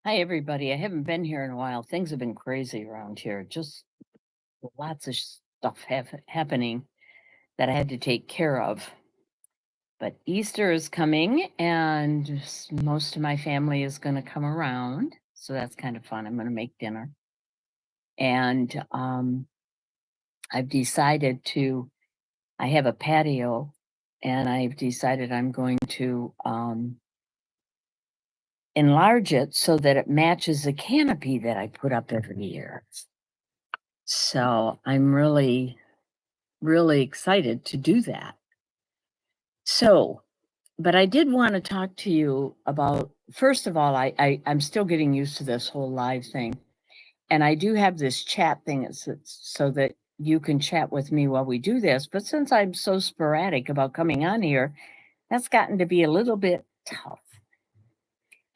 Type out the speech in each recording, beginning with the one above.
Hi, everybody. I haven't been here in a while. Things have been crazy around here. Just lots of stuff happening that I had to take care of. But Easter is coming, and most of my family is going to come around. So that's kind of fun. I'm going to make dinner. And I've decided I have a patio, and I've decided I'm going to enlarge it so that it matches the canopy that I put up every year. So I'm really excited to do that. So, but I did want to talk to you about, first of all, I'm still getting used to this whole live thing. And I do have this chat thing so that you can chat with me while we do this. But since I'm so sporadic about coming on here, that's gotten to be a little bit tough.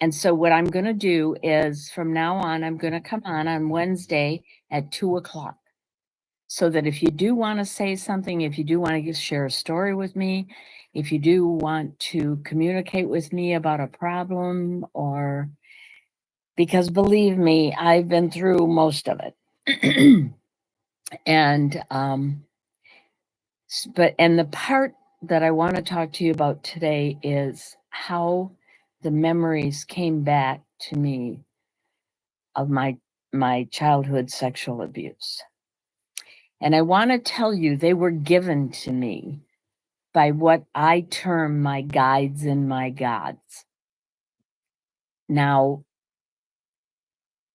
And so what I'm going to do is from now on, I'm going to come on Wednesday at 2 o'clock. So that if you do want to say something, if you do want to share a story with me, if you do want to communicate with me about a problem, or because believe me, I've been through most of it. and and the part that I want to talk to you about today is how the memories came back to me of my childhood sexual abuse. And I want to tell you, they were given to me by what I term my guides and my gods. Now,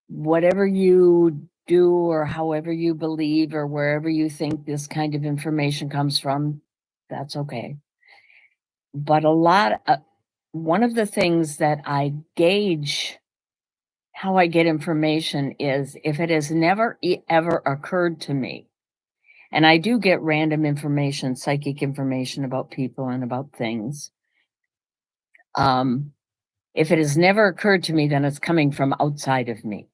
whatever you do or however you believe or wherever you think this kind of information comes from, that's okay. But one of the things that I gauge how I get information is if it has never ever occurred to me. And I do get random information, psychic information about people and about things. If it has never occurred to me, then it's coming from outside of me.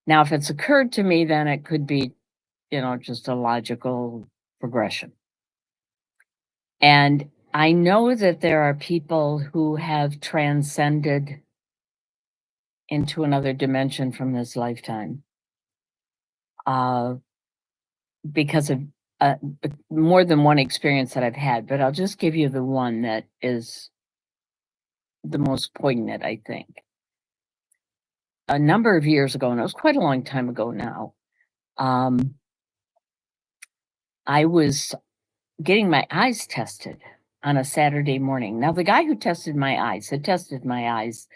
Now, if it's occurred to me, then it could be, just a logical progression. And I know that there are people who have transcended into another dimension from this lifetime uh, because of uh, more than one experience that I've had. But I'll just give you the one that is the most poignant, I think. A number of years ago, and it was quite a long time ago now, I was getting my eyes tested on a Saturday morning. Now, the guy who tested my eyes had tested my eyes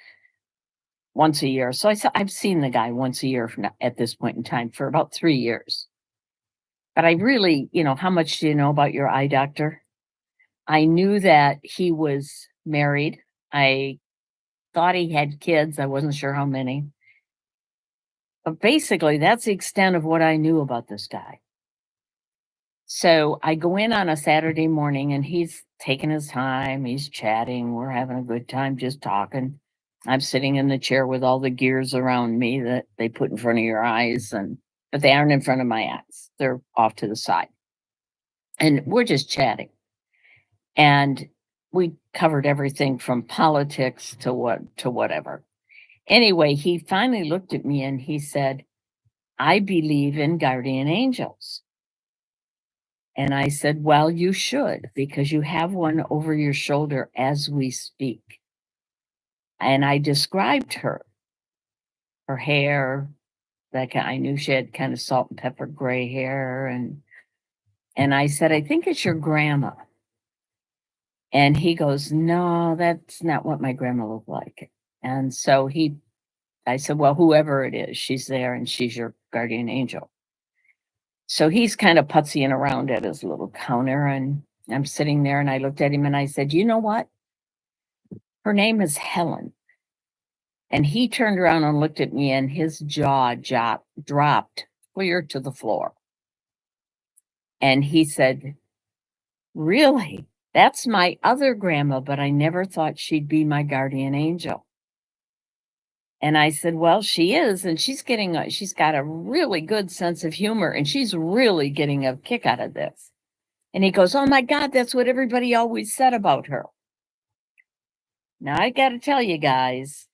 once a year. So I've seen the guy once a year at this point in time for about 3 years. But I really, how much do you know about your eye doctor? I knew that he was married. I thought he had kids. I wasn't sure how many. But basically, that's the extent of what I knew about this guy. So I go in on a Saturday morning and he's taking his time. He's chatting. We're having a good time just talking. I'm sitting in the chair with all the gears around me that they put in front of your eyes, but they aren't in front of my eyes. They're off to the side. And we're just chatting. And we covered everything from politics to whatever. Anyway, he finally looked at me and he said, "I believe in guardian angels." And I said, "Well, you should, because you have one over your shoulder as we speak." And I described her hair, like I knew she had kind of salt and pepper gray hair. And I said, "I think it's your grandma." And he goes, "No, that's not what my grandma looked like." And so I said, "Well, whoever it is, she's there and she's your guardian angel." So he's kind of putsying around at his little counter, and I'm sitting there and I looked at him and I said, "You know what? Her name is Helen." And he turned around and looked at me and his dropped clear to the floor. And he said, "Really? That's my other grandma, but I never thought she'd be my guardian angel." And I said, "Well, she is, and she's got a really good sense of humor, and she's really getting a kick out of this." And he goes, "Oh my God, that's what everybody always said about her." Now I got to tell you guys,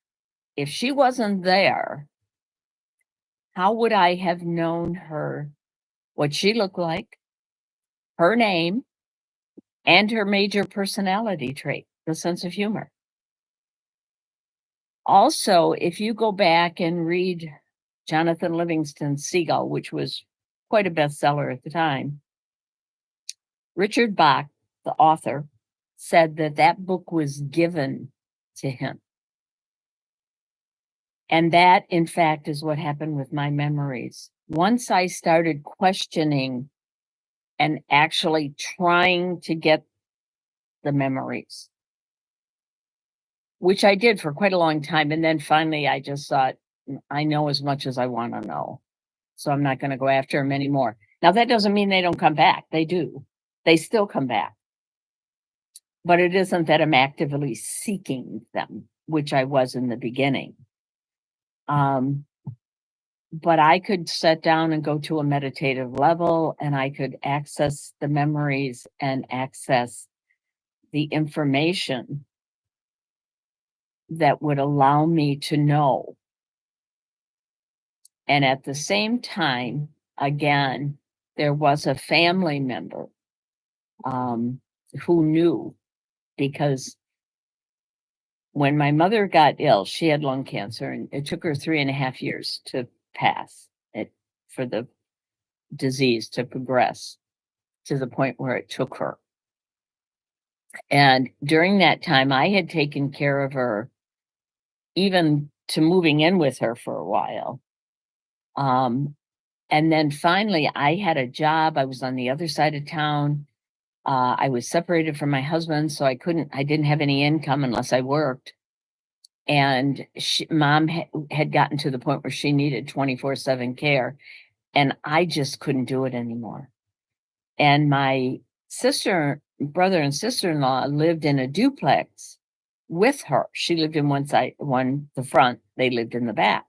if she wasn't there, how would I have known her, what she looked like, her name, and her major personality trait, the sense of humor? Also, if you go back and read Jonathan Livingston's Seagull, which was quite a bestseller at the time, Richard Bach, the author, said that that book was given to him. And that, in fact, is what happened with my memories. Once I started questioning and actually trying to get the memories, which I did for quite a long time. And then finally, I just thought, I know as much as I want to know. So I'm not going to go after them anymore. Now, that doesn't mean they don't come back. They do. They still come back. But it isn't that I'm actively seeking them, which I was in the beginning. But I could sit down and go to a meditative level, and I could access the memories and access the information that would allow me to know. And at the same time, again, there was a family member who knew, because when my mother got ill, she had lung cancer, and it took her 3.5 years to pass it, for the disease to progress to the point where it took her. And during that time, I had taken care of her, even to moving in with her for a while. And then finally, I had a job. I was on the other side of town. I was separated from my husband, so I didn't have any income unless I worked. And mom had gotten to the point where she needed 24/7 care, and I just couldn't do it anymore. And my brother and sister-in-law lived in a duplex with her. She lived in one side, the front, they lived in the back.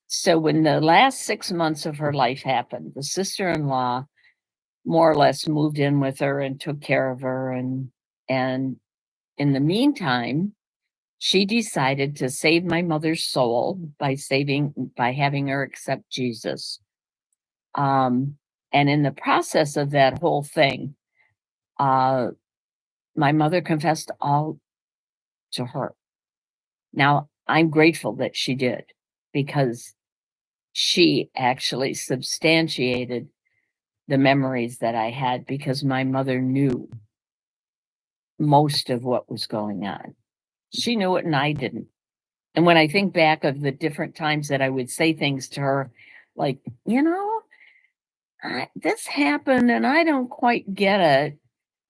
So when the last 6 months of her life happened, the sister-in-law more or less moved in with her and took care of her. And in the meantime, she decided to save my mother's soul by having her accept Jesus. And in the process of that whole thing, my mother confessed all to her. Now, I'm grateful that she did, because she actually substantiated the memories that I had, because my mother knew most of what was going on. She knew it and I didn't. And when I think back of the different times that I would say things to her, like, this happened and I don't quite get it.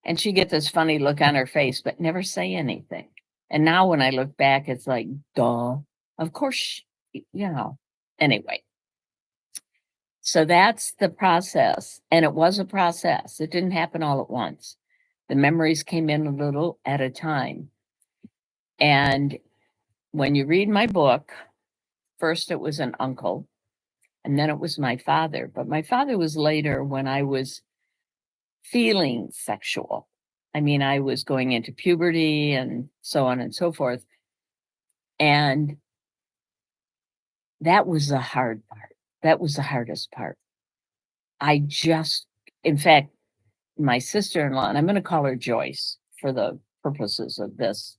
And she'd get this funny look on her face, but never say anything. And now when I look back, it's like, duh, of course, anyway. So that's the process. And it was a process. It didn't happen all at once. The memories came in a little at a time. And when you read my book, first it was an uncle, and then it was my father. But my father was later, when I was feeling sexual. I mean, I was going into puberty and so on and so forth. And that was the hard part. That was the hardest part. In fact, my sister-in-law, and I'm going to call her Joyce for the purposes of this.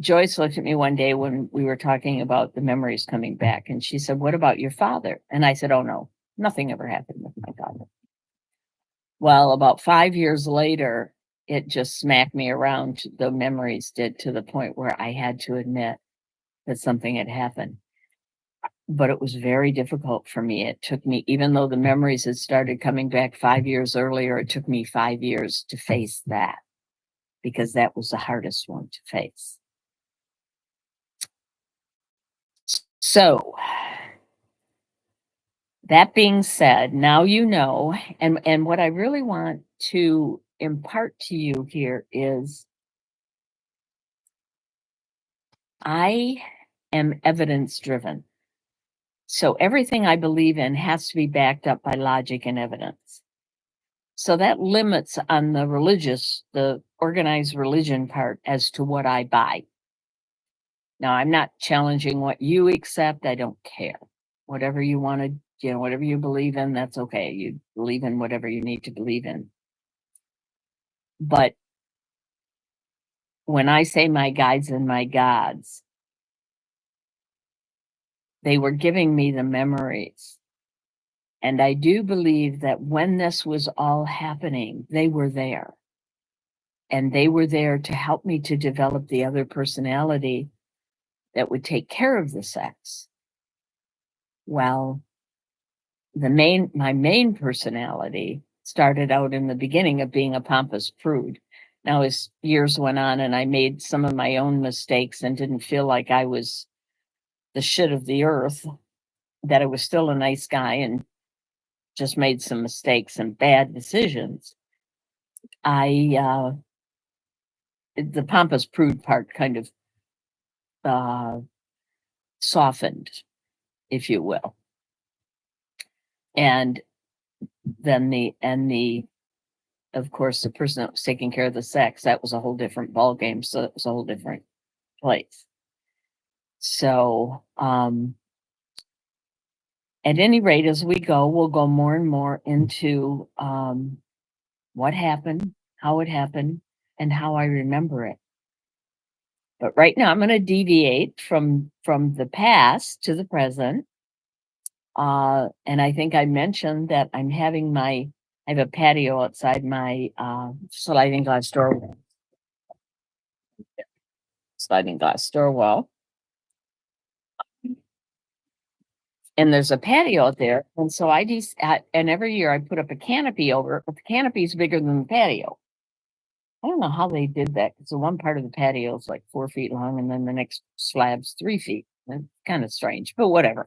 Joyce looked at me one day when we were talking about the memories coming back, and she said, "What about your father?" And I said, "Oh, no, nothing ever happened with my father." Well, about 5 years later, it just smacked me around. The memories did, to the point where I had to admit that something had happened. But it was very difficult for me. It took me, even though the memories had started coming back 5 years earlier, it took me 5 years to face that, because that was the hardest one to face. So, that being said, now you know, and what I really want to impart to you here is, I am evidence driven. So everything I believe in has to be backed up by logic and evidence. So that limits on the organized religion part as to what I buy. Now, I'm not challenging what you accept. I don't care. Whatever you want to, whatever you believe in, that's okay. You believe in whatever you need to believe in. But when I say my guides and my gods, they were giving me the memories. And I do believe that when this was all happening, they were there. And they were there to help me to develop the other personality that would take care of the sex. Well, my main personality started out in the beginning of being a pompous prude. Now, as years went on and I made some of my own mistakes and didn't feel like I was the shit of the earth, that I was still a nice guy and just made some mistakes and bad decisions, the pompous prude part kind of softened, if you will. And then of course, the person that was taking care of the sex, that was a whole different ball game. So it was a whole different place. So, at any rate, as we go, we'll go more and more into what happened, how it happened, and how I remember it. But right now, I'm going to deviate from the past to the present. And I think I mentioned that I have a patio outside my sliding glass door wall. And there's a patio out there. And so and every year I put up a canopy over it, but the canopy is bigger than the patio. I don't know how they did that because the one part of the patio is like 4 feet long and then the next slab's 3 feet. It's kind of strange, but whatever.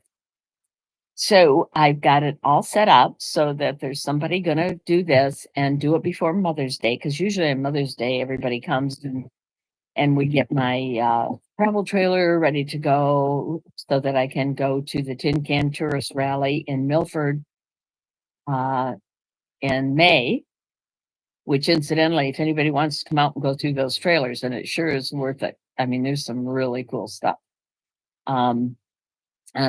So I've got it all set up so that there's somebody going to do this and do it before Mother's Day. Because usually on Mother's Day, everybody comes and we get my travel trailer ready to go so that I can go to the Tin Can Tourist Rally in Milford in May, which incidentally, if anybody wants to come out and go through those trailers, and it sure is worth it. I mean, there's some really cool stuff. On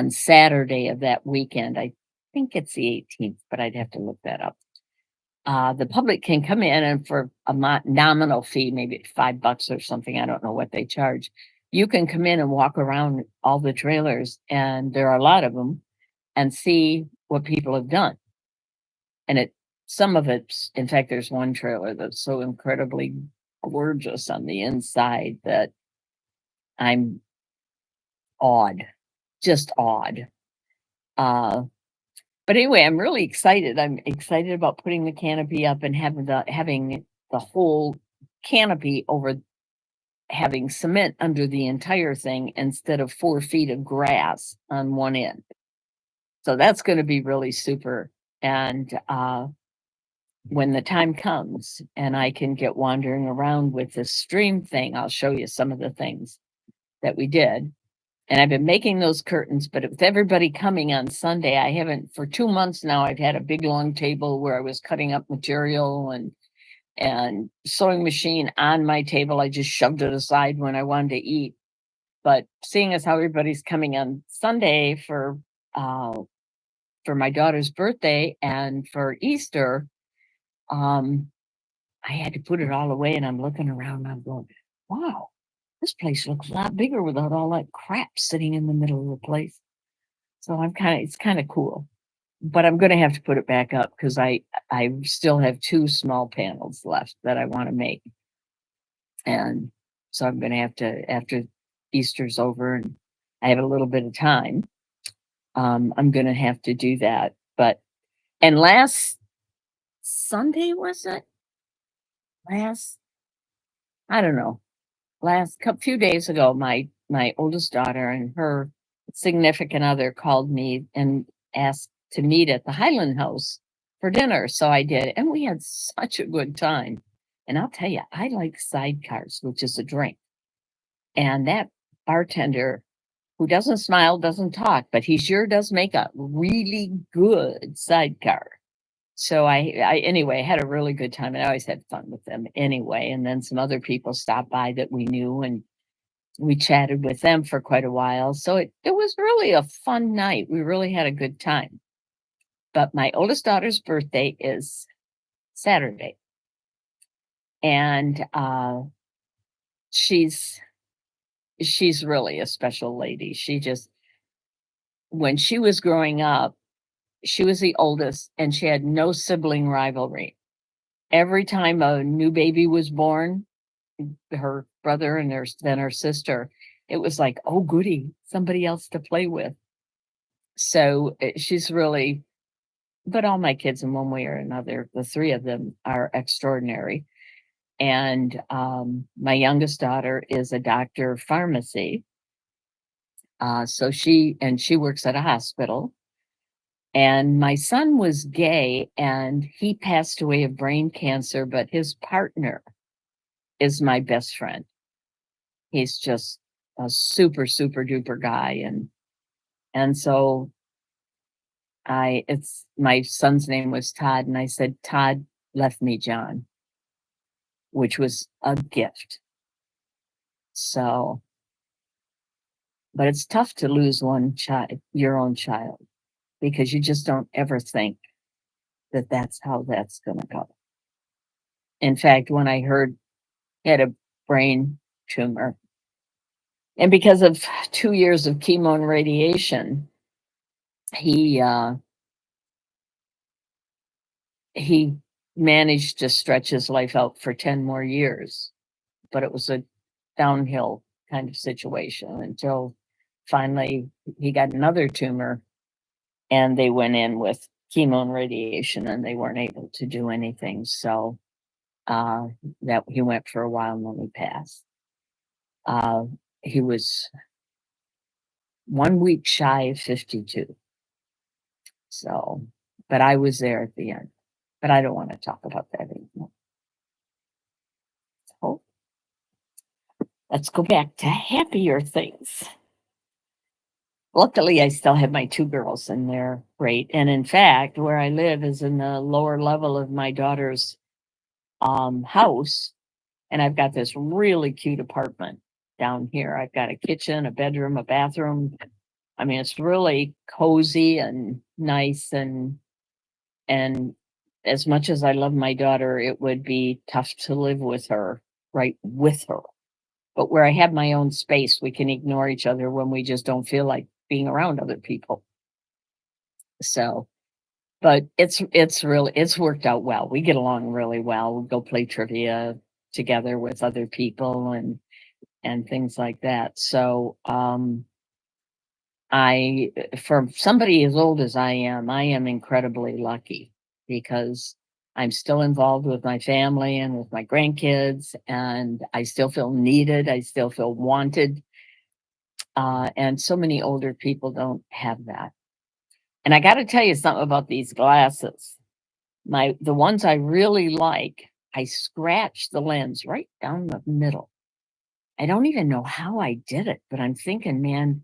Saturday of that weekend, I think it's the 18th, but I'd have to look that up. The public can come in and for a nominal fee, maybe $5 or something, I don't know what they charge. You can come in and walk around all the trailers, and there are a lot of them, and see what people have done. And some of it's, in fact, there's one trailer that's so incredibly gorgeous on the inside that I'm awed, just awed. But anyway, I'm really excited. I'm excited about putting the canopy up and having the whole canopy over, having cement under the entire thing instead of 4 feet of grass on one end. So that's going to be really super. And when the time comes and I can get wandering around with this stream thing, I'll show you some of the things that we did. And I've been making those curtains, but with everybody coming on Sunday, I haven't, for 2 months now, I've had a big long table where I was cutting up material and sewing machine on my table. I just shoved it aside when I wanted to eat. But seeing as how everybody's coming on Sunday for my daughter's birthday and for Easter, I had to put it all away, and I'm looking around and I'm going, wow, this place looks a lot bigger without all that crap sitting in the middle of the place. So it's kind of cool, but I'm going to have to put it back up because I still have 2 small panels left that I want to make. And so I'm going to have to, after Easter's over and I have a little bit of time, I'm going to have to do that. And last Sunday, was it? I don't know. Few days ago, my oldest daughter and her significant other called me and asked to meet at the Highland House for dinner. So I did, and we had such a good time. And I'll tell you, I like sidecars, which is a drink. And that bartender, who doesn't smile, doesn't talk, but he sure does make a really good sidecar. So I anyway had a really good time, and I always had fun with them anyway. And then some other people stopped by that we knew, and we chatted with them for quite a while. So it was really a fun night. We really had a good time. But my oldest daughter's birthday is Saturday. And she's she's really a special lady. She just when she was growing up, she was the oldest and she had no sibling rivalry. Every time a new baby was born, her brother and then her sister, it was like, oh goody, somebody else to play with. So she's really, but all my kids in one way or another, the three of them are extraordinary. And my youngest daughter is a doctor of pharmacy. So she works at a hospital. And my son was gay and he passed away of brain cancer, but his partner is my best friend. He's just a super, super duper guy. And so it's my son's name was Todd. And I said, Todd left me John, which was a gift. So, but it's tough to lose one child, your own child, because you just don't ever think that that's how that's going to go. In fact, when I heard he had a brain tumor, and because of 2 years of chemo and radiation, he he managed to stretch his life out for 10 more years, but it was a downhill kind of situation until finally he got another tumor and they went in with chemo and radiation and they weren't able to do anything. So uh, that he went for a while and then he passed. Uh, he was 1 week shy of 52. So, but I was there at the end. But I don't want to talk about that anymore. So let's go back to happier things. Luckily, I still have my two girls and they're great. And in fact, where I live is in the lower level of my daughter's house. And I've got this really cute apartment down here. I've got a kitchen, a bedroom, a bathroom. I mean, it's really cozy and nice and as much as I love my daughter, it would be tough to live with her, right with her. But where I have my own space, we can ignore each other when we just don't feel like being around other people. So, but it's worked out well. We get along really well. We go play trivia together with other people and things like that. So, for somebody as old as I am incredibly lucky because I'm still involved with my family and with my grandkids, and I still feel needed. I still feel wanted. And so many older people don't have that. And I got to tell you something about these glasses. The ones I really like, I scratch the lens right down the middle. I don't even know how I did it, but I'm thinking, man,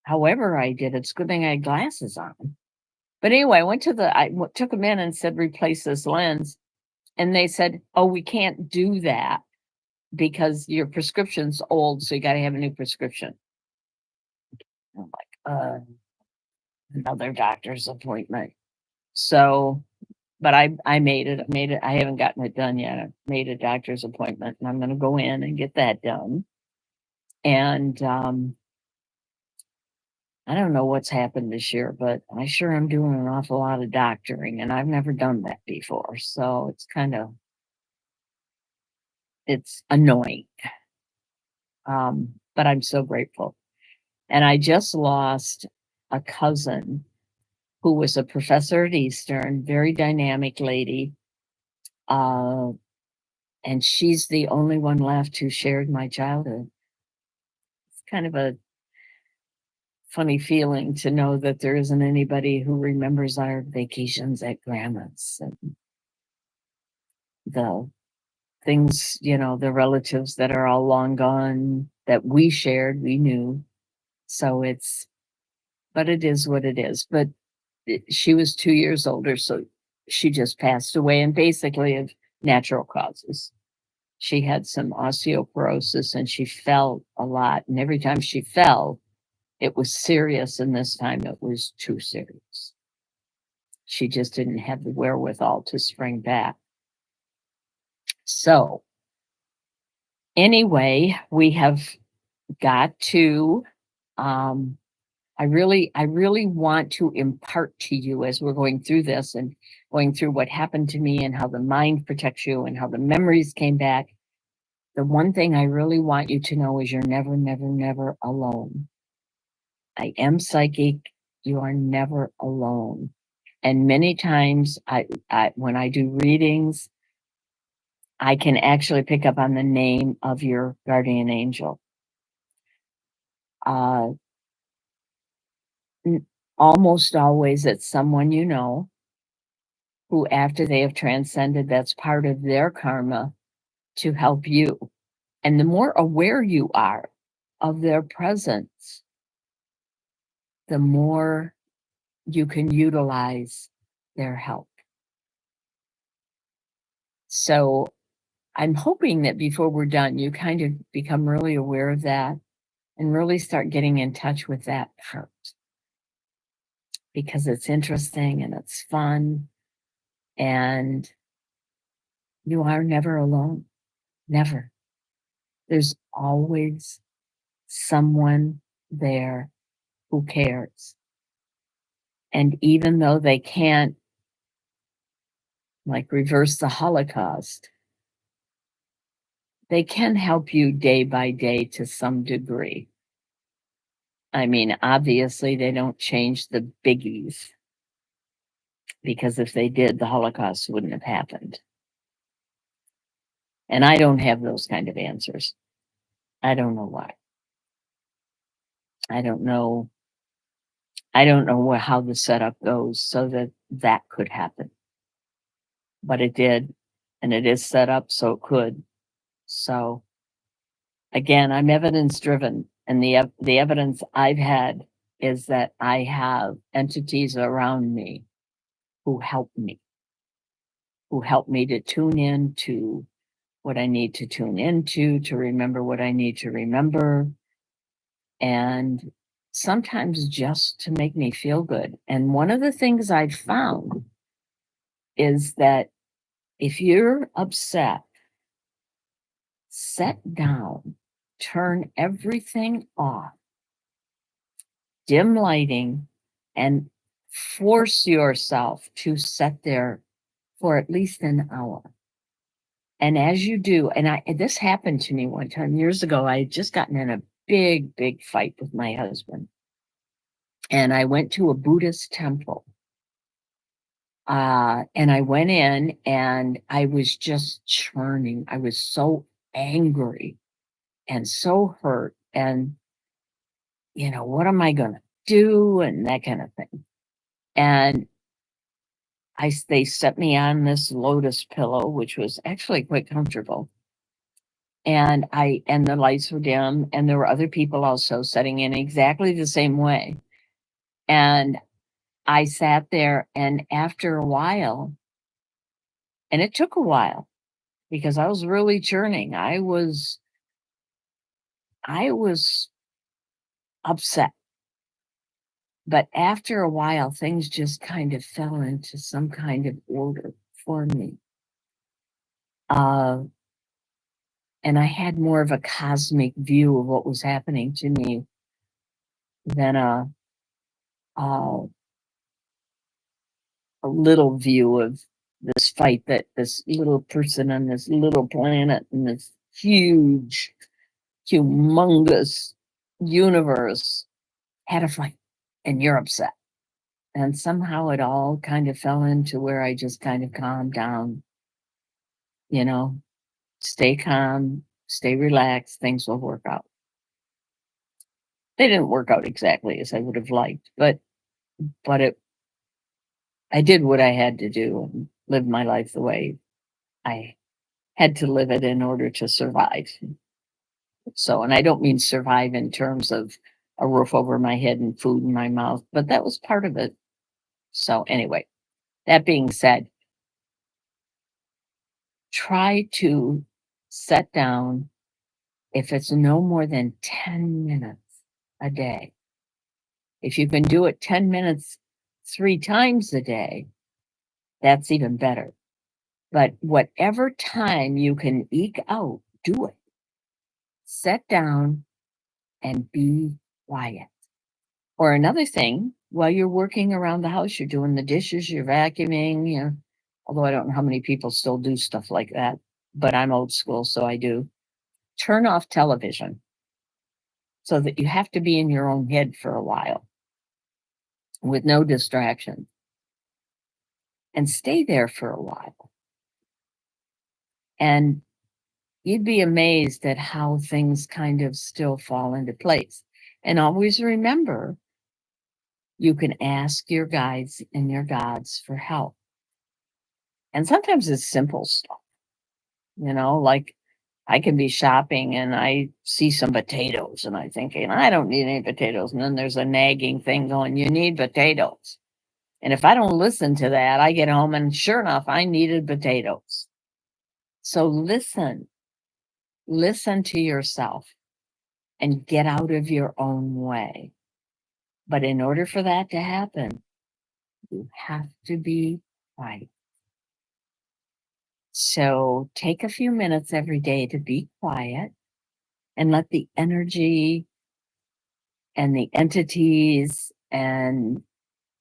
however I did it, it's a good thing I had glasses on. But anyway, took them in and said, replace this lens. And they said, oh, we can't do that because your prescription's old. So you got to have a new prescription. I'm like, another doctor's appointment. So, but I made it. I made it. I haven't gotten it done yet. I made a doctor's appointment and I'm going to go in and get that done. And I don't know what's happened this year, but I sure am doing an awful lot of doctoring and I've never done that before. So it's annoying. But I'm so grateful. And I just lost a cousin who was a professor at Eastern, very dynamic lady. Uh, and she's the only one left who shared my childhood. It's kind of a funny feeling to know that there isn't anybody who remembers our vacations at grandma's and the things, the relatives that are all long gone that we shared, we knew. So but it is what it is. But she was 2 years older, so she just passed away and basically of natural causes. She had some osteoporosis and she fell a lot. And every time she fell, it was serious. And this time it was too serious. She just didn't have the wherewithal to spring back. So, anyway, we have got to, I really want to impart to you as we're going through this and going through what happened to me and how the mind protects you and how the memories came back. The one thing I really want you to know is you're never, never, never alone. I am psychic. You are never alone. And many times when I do readings, I can actually pick up on the name of your guardian angel. Uh, Almost always it's someone you know who, after they have transcended, that's part of their karma to help you. And the more aware you are of their presence, the more you can utilize their help. So I'm hoping that before we're done, you kind of become really aware of that and really start getting in touch with that part, because it's interesting and it's fun, and you are never alone. Never. There's always someone there who cares. And even though they can't, like, reverse the Holocaust, they can help you day by day to some degree. I mean, obviously, they don't change the biggies, because if they did, the Holocaust wouldn't have happened. And I don't have those kind of answers. I don't know why. I don't know. I don't know how the setup goes so that that could happen. But it did, and it is set up so it could. So again, I'm evidence driven, and the evidence I've had is that I have entities around me who help me, to tune in to what I need to tune into, to remember what I need to remember, and sometimes just to make me feel good. And one of the things I've found is that if you're upset, sit down, turn everything off, dim lighting, and force yourself to sit there for at least an hour. And as you do, and this happened to me one time years ago. I had just gotten in a big, big fight with my husband. And I went to a Buddhist temple. And I went in and I was just churning. I was so angry and so hurt. And, what am I going to do? And that kind of thing. And they set me on this lotus pillow, which was actually quite comfortable. And the lights were dim, and there were other people also sitting in exactly the same way. And I sat there, and after a while, and it took a while because I was really churning. I was upset. But after a while, things just kind of fell into some kind of order for me. And I had more of a cosmic view of what was happening to me than a little view of this fight that this little person on this little planet in this huge, humongous universe had a fight, and you're upset. And somehow it all kind of fell into where I just kind of calmed down, stay calm, stay relaxed, things will work out. They didn't work out exactly as I would have liked, but I did what I had to do and live my life the way I had to live it in order to survive. So, and I don't mean survive in terms of a roof over my head and food in my mouth, but that was part of it. So anyway, that being said, try to set down, if it's no more than 10 minutes a day. If you can do it 10 minutes 3 times a day, that's even better. But whatever time you can eke out, do it. Sit down and be quiet. Or another thing, while you're working around the house, you're doing the dishes, you're vacuuming, although I don't know how many people still do stuff like that, but I'm old school, so I do. Turn off television so that you have to be in your own head for a while with no distraction, and stay there for a while. And you'd be amazed at how things kind of still fall into place. And always remember, you can ask your guides and your gods for help. And sometimes it's simple stuff, like I can be shopping and I see some potatoes and I'm thinking, I don't need any potatoes. And then there's a nagging thing going, you need potatoes. And if I don't listen to that, I get home and sure enough, I needed potatoes. So listen to yourself and get out of your own way. But in order for that to happen, you have to be quiet. So take a few minutes every day to be quiet and let the energy and the entities and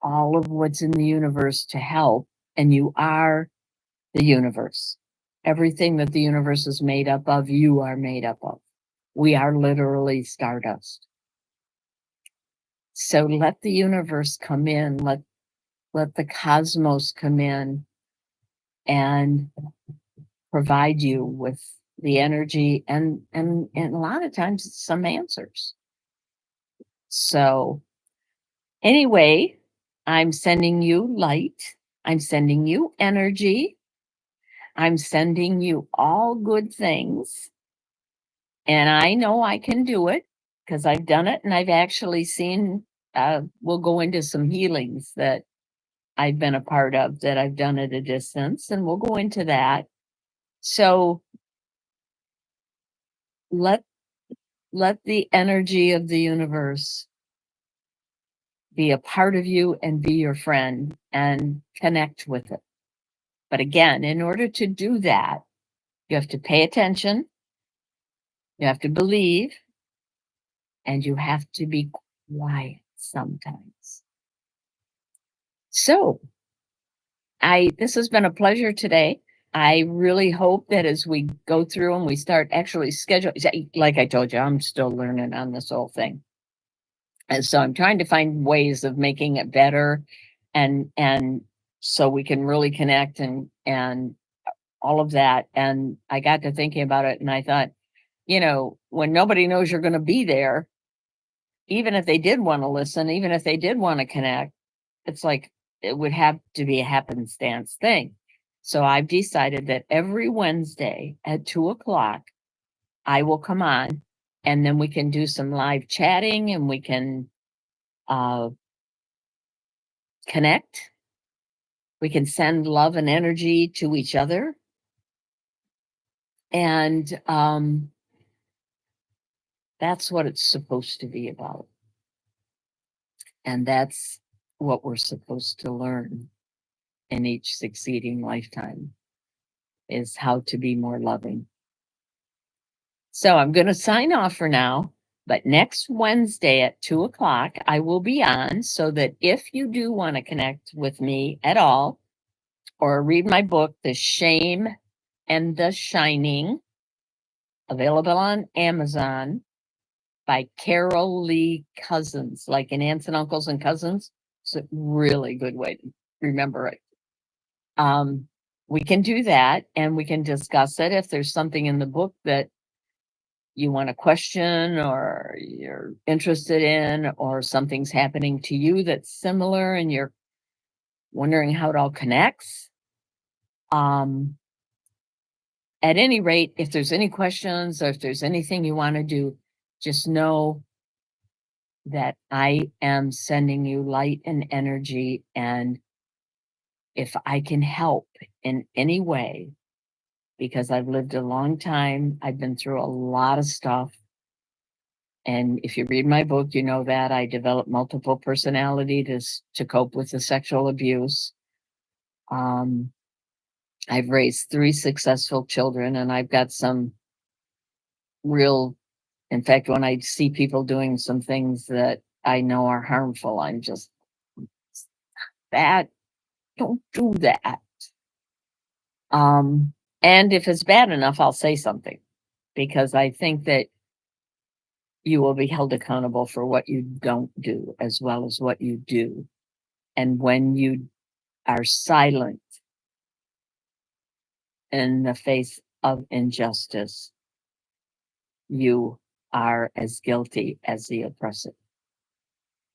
all of what's in the universe to help. And you are the universe. Everything that the universe is made up of, you are made up of. We are literally stardust. So let the universe come in, let the cosmos come in and provide you with the energy and a lot of times it's some answers. So anyway, I'm sending you light. I'm sending you energy. I'm sending you all good things. And I know I can do it because I've done it and I've actually seen, we'll go into some healings that I've been a part of that I've done at a distance, and we'll go into that. So let the energy of the universe be a part of you and be your friend and connect with it. But again, in order to do that, you have to pay attention, you have to believe, and you have to be quiet sometimes. So this has been a pleasure today. I really hope that as we go through and we start actually scheduling, like I told you, I'm still learning on this whole thing. And so I'm trying to find ways of making it better and so we can really connect and all of that. And I got to thinking about it and I thought, when nobody knows you're going to be there, even if they did want to listen, even if they did want to connect, it's like it would have to be a happenstance thing. So I've decided that every Wednesday at 2:00, I will come on and then we can do some live chatting and we can connect. We can send love and energy to each other. And that's what it's supposed to be about. And that's what we're supposed to learn in each succeeding lifetime, is how to be more loving. So I'm going to sign off for now, but next Wednesday at 2:00, I will be on so that if you do want to connect with me at all or read my book, The Shame and the Shining, available on Amazon by Carol Lee Cousins, like in Aunts and Uncles and Cousins. It's a really good way to remember it. We can do that and we can discuss it. If there's something in the book that you want to question or you're interested in, or something's happening to you that's similar and you're wondering how it all connects. At any rate, if there's any questions or if there's anything you want to do, just know that I am sending you light and energy. And if I can help in any way, because I've lived a long time. I've been through a lot of stuff. And if you read my book, you know that I developed multiple personality to cope with the sexual abuse. Um, I've raised 3 successful children, and I've got some real, in fact, when I see people doing some things that I know are harmful, I'm just, that, don't do that. Um, and if it's bad enough, I'll say something, because I think that you will be held accountable for what you don't do as well as what you do. And when you are silent in the face of injustice, you are as guilty as the oppressor.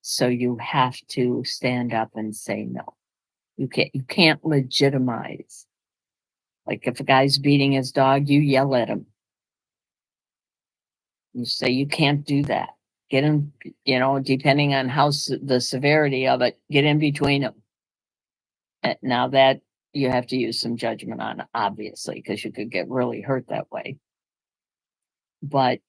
So you have to stand up and say no. You can't legitimize. Like if a guy's beating his dog, you yell at him. You say you can't do that. Get him, depending on the severity of it, get in between them. Now that you have to use some judgment on, obviously, because you could get really hurt that way. But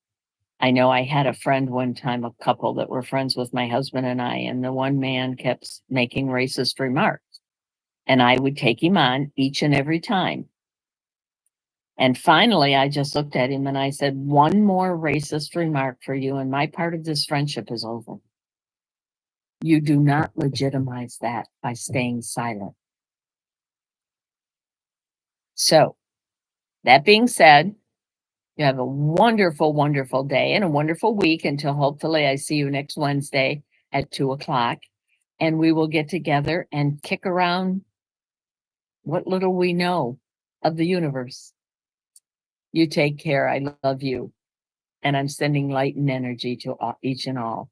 I know I had a friend one time, a couple that were friends with my husband and I, and the one man kept making racist remarks. And I would take him on each and every time. And finally, I just looked at him and I said, one more racist remark for you, and my part of this friendship is over. You do not legitimize that by staying silent. So, that being said, you have a wonderful, wonderful day and a wonderful week until hopefully I see you next Wednesday at 2:00, and we will get together and kick around what little we know of the universe. You take care. I love you. And I'm sending light and energy to each and all.